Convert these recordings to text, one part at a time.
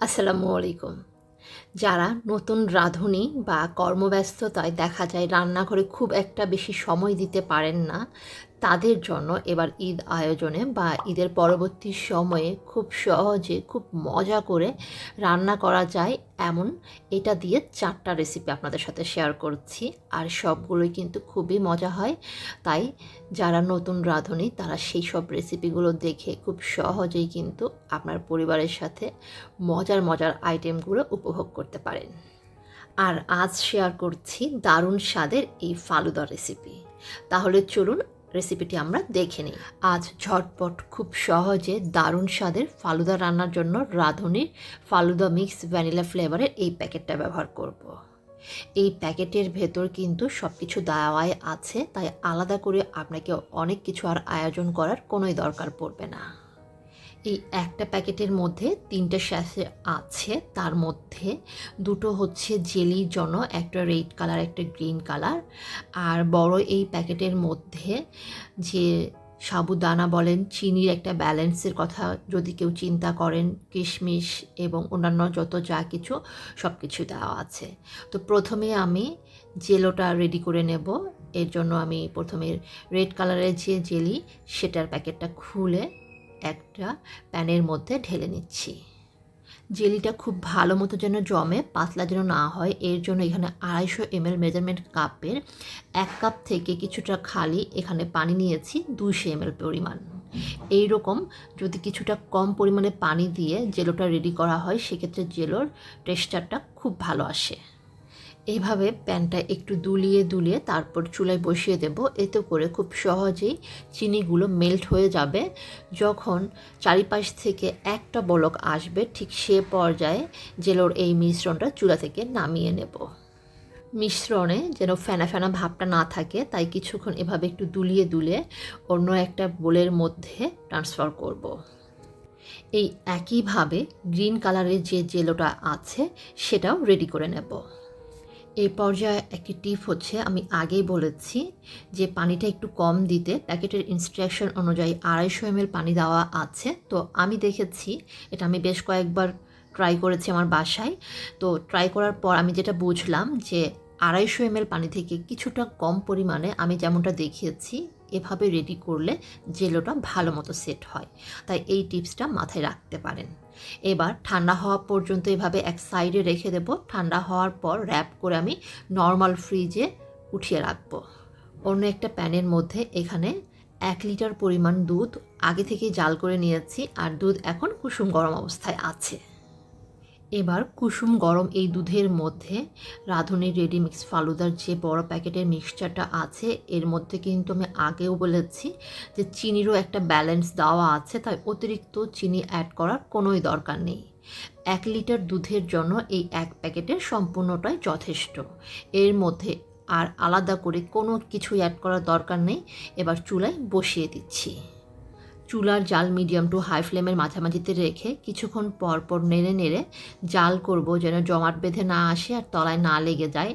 আসসালামু আলাইকুম। যারা নতুন রাঁধুনি বা কর্মব্যস্ততায় দেখা যায় রান্নাঘরে খুব একটা বেশি সময় দিতে পারেন না, তাদের জন্য এবার ঈদ আয়োজনে বা ঈদের পরবর্তী সময়ে খুব সহজে খুব মজা করে রান্না করা যায় এমন এটা দিয়ে 4টা রেসিপি আপনাদের সাথে শেয়ার করছি। আর সবগুলোই কিন্তু খুবই মজা হয়। তাই যারা নতুন রাঁধুনি তারা সেই সব রেসিপিগুলো দেখে খুব সহজেই কিন্তু আপনার পরিবারের সাথে মজার মজার আইটেমগুলো উপভোগ করতে পারেন। আর আজ শেয়ার করছি দারুণ স্বাদের এই ফালুদা রেসিপি। তাহলে চলুন রেসিপিটি আমরা দেখে নিই। আজ ঝটপট খুব সহজে দারুণ স্বাদের ফালুদা রান্নার জন্য রাঁধুনির ফালুদা মিক্স ভ্যানিলা ফ্লেভারের এই প্যাকেটটা ব্যবহার করব। এই প্যাকেটের ভেতর কিন্তু সব কিছু দেওয়াই আছে, তাই আলাদা করে আপনাকে অনেক কিছু আর আয়োজন করার কোনোই দরকার পড়বে না। এই একটা প্যাকেটের মধ্যে 3টে স্যাশে আছে, তার মধ্যে 2টো হচ্ছে জেলির জন্য, একটা রেড কালার একটা গ্রিন কালার। আর বড় এই প্যাকেটের মধ্যে যে সাবুদানা বলেন চিনির একটা ব্যালেন্সের কথা যদি কেউ চিন্তা করেন, কিশমিশ এবং অন্যান্য যত যা কিছু সব কিছু দেওয়া আছে। তো প্রথমে আমি জেলোটা রেডি করে নেব। এর জন্য আমি প্রথমে রেড কালারের যে জেলি সেটার প্যাকেটটা খুলে একটা প্যানের মধ্যে ঢেলে নিচ্ছি। জেলিটা খুব ভালো মতো যেন জমে, পাতলা যেন না হয়, এর জন্য এখানে 250 ml মেজারমেন্ট কাপের 1 কাপ থেকে কিছুটা খালি এখানে পানি নিয়েছি 200 ml পরিমাণ। এই রকম যদি কিছুটা কম পরিমাণে পানি দিয়ে জেলোটা রেডি করা হয় সেক্ষেত্রে জেলোর টেক্সচারটা খুব ভালো আসে। এইভাবে প্যানটা একটু দুলিয়ে দুলিয়ে তারপর চুলায় বসিয়ে দেব। এতে করে খুব সহজেই চিনিগুলো মেল্ট হয়ে যাবে। যখন চারিপাশ থেকে একটা বলক আসবে ঠিক সে পর্যায়ে জেলোর এই মিশ্রণটা চুলা থেকে নামিয়ে নেব। মিশ্রণে যেন ফেনা ফেনা ভাবটা না থাকে, তাই কিছুক্ষণ এভাবে একটু দুলিয়ে দুলিয়ে অন্য একটা বোলের মধ্যে ট্রান্সফার করব। এই একইভাবে গ্রিন কালারের যে জেলোটা আছে সেটাও রেডি করে নেব। এই পর্যায়ে একটি টিপ হচ্ছে, আমি আগেই বলেছি যে পানিটা একটু কম দিতে। প্যাকেটের ইনস্ট্রাকশন অনুযায়ী 250 ml পানি দেওয়া আছে। তো আমি দেখেছি, এটা আমি বেশ কয়েকবার ট্রাই করেছি আমার বাসায়। তো ট্রাই করার পর আমি যেটা বুঝলাম যে 250 ml পানি থেকে কিছুটা কম পরিমাণে আমি যেমনটা দেখিয়েছি এভাবে রেডি করলে জেলোটা ভালো মতো সেট হয়। তাই এই টিপসটা মাথায় রাখতে পারেন। এবার ঠান্ডা হওয়া পর্যন্ত এভাবে এক সাইডে রেখে দেব। ঠান্ডা হওয়ার পর র্যাপ করে আমি নর্মাল ফ্রিজে উঠিয়ে রাখবো। অন্য একটা প্যানের মধ্যে এখানে 1 লিটার পরিমাণ দুধ আগে থেকেই জাল করে নিয়েছি, আর দুধ এখন কুসুম গরম অবস্থায় আছে। এবার কুসুম গরম এই দুধের মধ্যে রাঁধুনির রেডি মিক্স ফালুদার যে বড় প্যাকেটের মিক্সচারটা আছে, এর মধ্যে কিন্তু আমি আগেও বলেছি যে চিনিরও একটা ব্যালেন্স দেওয়া আছে, তাই অতিরিক্ত চিনি অ্যাড করার কোনোই দরকার নেই। 1 লিটার দুধের জন্য এই এক প্যাকেটের সম্পূর্ণটাই যথেষ্ট। এর মধ্যে আর আলাদা করে কোনো কিছুই অ্যাড করার দরকার নেই। এবার চুলায় বসিয়ে দিচ্ছি। চুলার জাল মিডিয়াম টু হাই ফ্লেমের মাঝামাঝিতে রেখে কিছুক্ষণ পর পর নেড়ে নেড়ে জাল করব, যেন জমাট বেঁধে না আসে আর তলায় না লেগে যায়।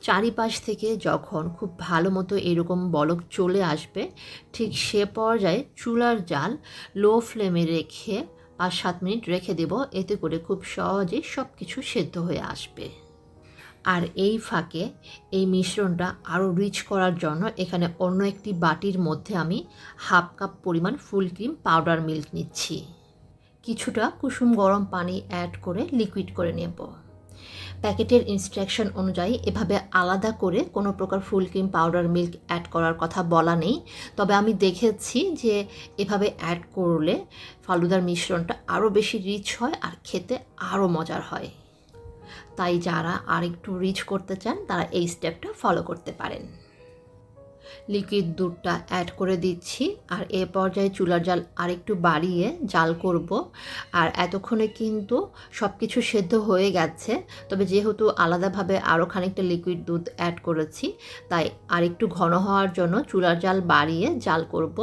চারিপাশ থেকে যখন খুব ভালো মতো এরকম বলক চলে আসবে ঠিক সে পর্যায়ে চুলার জাল লো ফ্লেমে রেখে 5-7 মিনিট রেখে দেব। এতে করে খুব সহজেই সব কিছু সেদ্ধ হয়ে আসবে। আর এই ফাঁকে এই মিশ্রণটা আরও রিচ করার জন্য এখানে অন্য একটি বাটির মধ্যে আমি 1/2 কাপ পরিমাণ ফুল ক্রিম পাউডার মিল্ক নিচ্ছি। কিছুটা কুসুম গরম পানি অ্যাড করে লিকুইড করে নেব। প্যাকেটের ইনস্ট্রাকশন অনুযায়ী এভাবে আলাদা করে কোনো প্রকার full cream powder milk add করার কথা বলা নেই। তবে আমি দেখেছি যে এভাবে অ্যাড করলে ফালুদার মিশ্রণটা আরও বেশি রিচ হয় আর খেতে আরও মজার হয়। তাই যারা আরেকটু রিচ করতে চান তারা এই স্টেপটা ফলো করতে পারেন। লিকুইড দুধটা অ্যাড করে দিচ্ছি, আর এ পর্যায়ে চুলার জাল আরেকটু বাড়িয়ে জাল করব। আর এতক্ষণে কিন্তু সব কিছু সেদ্ধ হয়ে গেছে, তবে যেহেতু আলাদাভাবে আরও খানিকটা লিকুইড দুধ অ্যাড করেছি তাই আরেকটু ঘন হওয়ার জন্য চুলার জাল বাড়িয়ে জাল করব।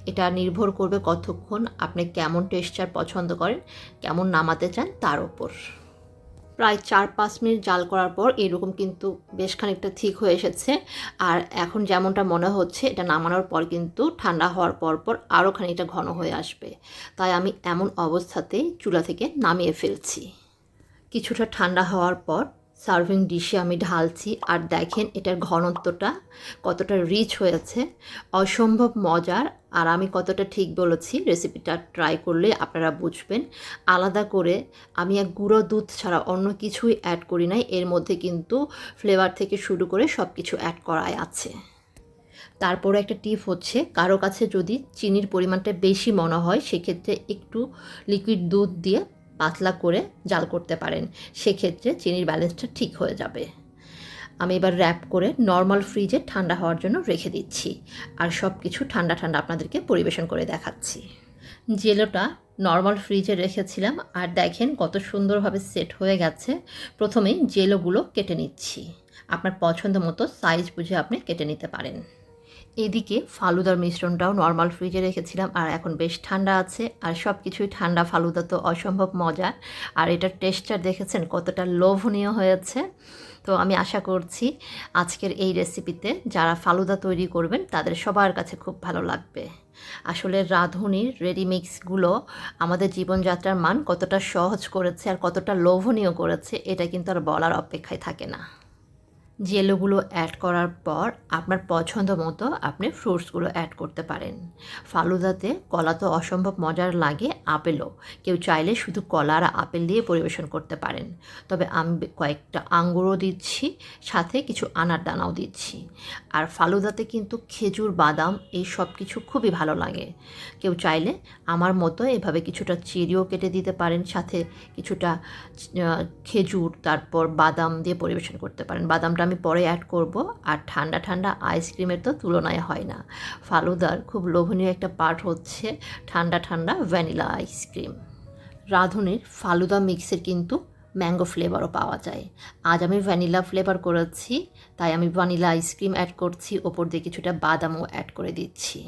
এটা নির্ভর করবে কতক্ষণ আপনি কেমন টেক্সচার পছন্দ করেন, কেমন নামাতে চান তার ওপর। প্রায় 4-5 মিনিট জাল করার পর এরকম কিন্তু বেশ খানিকটা ঠিক হয়ে এসেছে। আর এখন যেমনটা মনে হচ্ছে এটা নামানোর পর কিন্তু ঠান্ডা হওয়ার পর আরও খানিকটা ঘন হয়ে আসবে। তাই আমি এমন অবস্থাতেই চুলা থেকে নামিয়ে ফেলছি। কিছুটা ঠান্ডা হওয়ার পর সার্ভিং ডিশে আমি ঢালছি, আর দেখেন এটার ঘনত্বটা কতটা রিচ হয়েছে, অসম্ভব মজার। আর আমি কতটা ঠিক বলেছি রেসিপিটা ট্রাই করলে আপনারা বুঝবেন। আলাদা করে আমি এক গুঁড়ো দুধ ছাড়া অন্য কিছুই অ্যাড করি নাই, এর মধ্যে কিন্তু ফ্লেভার থেকে শুরু করে সব কিছু অ্যাড করাই আছে। তারপরে একটা টিপ হচ্ছে, কারো কাছে যদি চিনির পরিমাণটা বেশি মনে হয় সেক্ষেত্রে একটু লিকুইড দুধ দিয়ে পাতলা করে জাল করতে পারেন, সেক্ষেত্রে চিনির ব্যালেন্সটা ঠিক হয়ে যাবে। আমি এবার র্যাপ করে নর্মাল ফ্রিজে ঠান্ডা হওয়ার জন্য রেখে দিচ্ছি, আর সব কিছু ঠান্ডা ঠান্ডা আপনাদেরকে পরিবেশন করে দেখাচ্ছি। জেলোটা নর্মাল ফ্রিজে রেখেছিলাম, আর দেখেন কত সুন্দরভাবে সেট হয়ে গেছে। প্রথমেই জেলোগুলো কেটে নিচ্ছি, আপনার পছন্দ মতো সাইজ বুঝে আপনি কেটে নিতে পারেন। এদিকে ফালুদার মিশ্রণটাও নর্মাল ফ্রিজে রেখেছিলাম, আর এখন বেশ ঠান্ডা আছে, আর সব কিছুই ঠান্ডা। ফালুদা তো অসম্ভব মজার, আর এটার টেক্সচার দেখেছেন কতটা লোভনীয় হয়েছে। তো আমি আশা করছি আজকের এই রেসিপিতে যারা ফালুদা তৈরি করবেন তাদের সবার কাছে খুব ভালো লাগবে। আসলে রাঁধুনির রেডিমিক্সগুলো আমাদের জীবনযাত্রার মান কতটা সহজ করেছে আর কতটা লোভনীয় করেছে, এটা কিন্তু আর বলার অপেক্ষায় থাকে না। জেলোগুলো অ্যাড করার পর আপনার পছন্দ মতো আপনি ফ্রুটসগুলো অ্যাড করতে পারেন। ফালুদাতে কলা তো অসম্ভব মজার লাগে, আপেলও। কেউ চাইলে শুধু কলা আর আপেল দিয়ে পরিবেশন করতে পারেন, তবে আমি কয়েকটা আঙ্গুরও দিচ্ছি, সাথে কিছু আনার দানাও দিচ্ছি। আর ফালুদাতে কিন্তু খেজুর, বাদাম এই সব কিছু খুবই ভালো লাগে। কেউ চাইলে আমার মতো এভাবে কিছুটা চেরিও কেটে দিতে পারেন, সাথে কিছুটা খেজুর তারপর বাদাম দিয়ে পরিবেশন করতে পারেন। বাদামটা আমি পরে অ্যাড করব। আর ঠান্ডা ঠান্ডা আইসক্রিমের তো তুলনায় হয় না। ফালুদার খুব লোভনীয় একটা পার্ট হচ্ছে ঠান্ডা ঠান্ডা ভ্যানিলা আইসক্রিম। রাঁধুনির ফালুদা মিক্সের কিন্তু ম্যাঙ্গো ফ্লেভারও পাওয়া যায়। আজ আমি ভ্যানিলা ফ্লেভার করেছি, তাই আমি ভ্যানিলা আইসক্রিম অ্যাড করছি, ওপর দিয়ে কিছুটা বাদামও অ্যাড করে দিচ্ছি।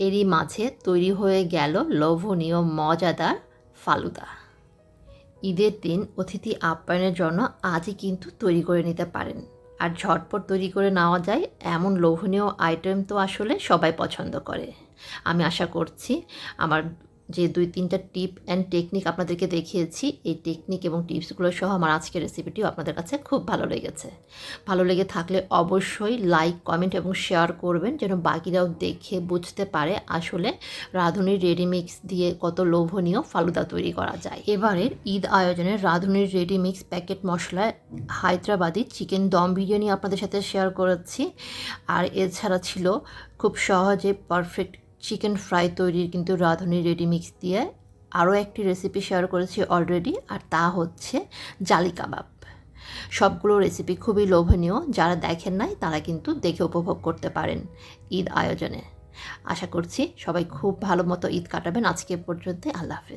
এরই মাঝে তৈরি হয়ে গেল লোভনীয় মজাদার ফালুদা। ঈদের দিন অতিথি আপ্যায়নের জন্য আজই কিন্তু তৈরি করে নিতে পারেন, আর ঝটপট তৈরি করে নেওয়া যায় এমন লোভনীয় আইটেম তো আসলে সবাই পছন্দ করে। আমি আশা করছি আমার যে 2-3টা টিপ অ্যান্ড টেকনিক আপনাদেরকে দেখিয়েছি, এই টেকনিক এবং টিপসগুলো সহ আমার আজকের রেসিপিটিও আপনাদের কাছে খুব ভালো লেগেছে। ভালো লেগে থাকলে অবশ্যই লাইক, কমেন্ট এবং শেয়ার করবেন, যেন বাকিরাও দেখে বুঝতে পারে আসলে রাঁধুনির রেডিমিক্স দিয়ে কত লোভনীয় ফালুদা তৈরি করা যায়। এবারের ঈদ আয়োজনে রাঁধুনির রেডিমিক্স প্যাকেট মশলায় হায়দ্রাবাদি চিকেন দম বিরিয়ানি আপনাদের সাথে শেয়ার করেছি। আর এছাড়া ছিল খুব সহজে পারফেক্ট চিকেন ফ্রাই তৈরির কিন্তু রাঁধুনির রেডিমিক্স দিয়ে আরও একটি রেসিপি শেয়ার করেছি অলরেডি, আর তা হচ্ছে জালি কাবাব। সবগুলো রেসিপি খুবই লোভনীয়, যারা দেখেন নাই তারা কিন্তু দেখে উপভোগ করতে পারেন ঈদ আয়োজনে। আশা করছি সবাই খুব ভালো মতো ঈদ কাটাবেন। আজকে পর্যন্ত আল্লাহ হাফেজ।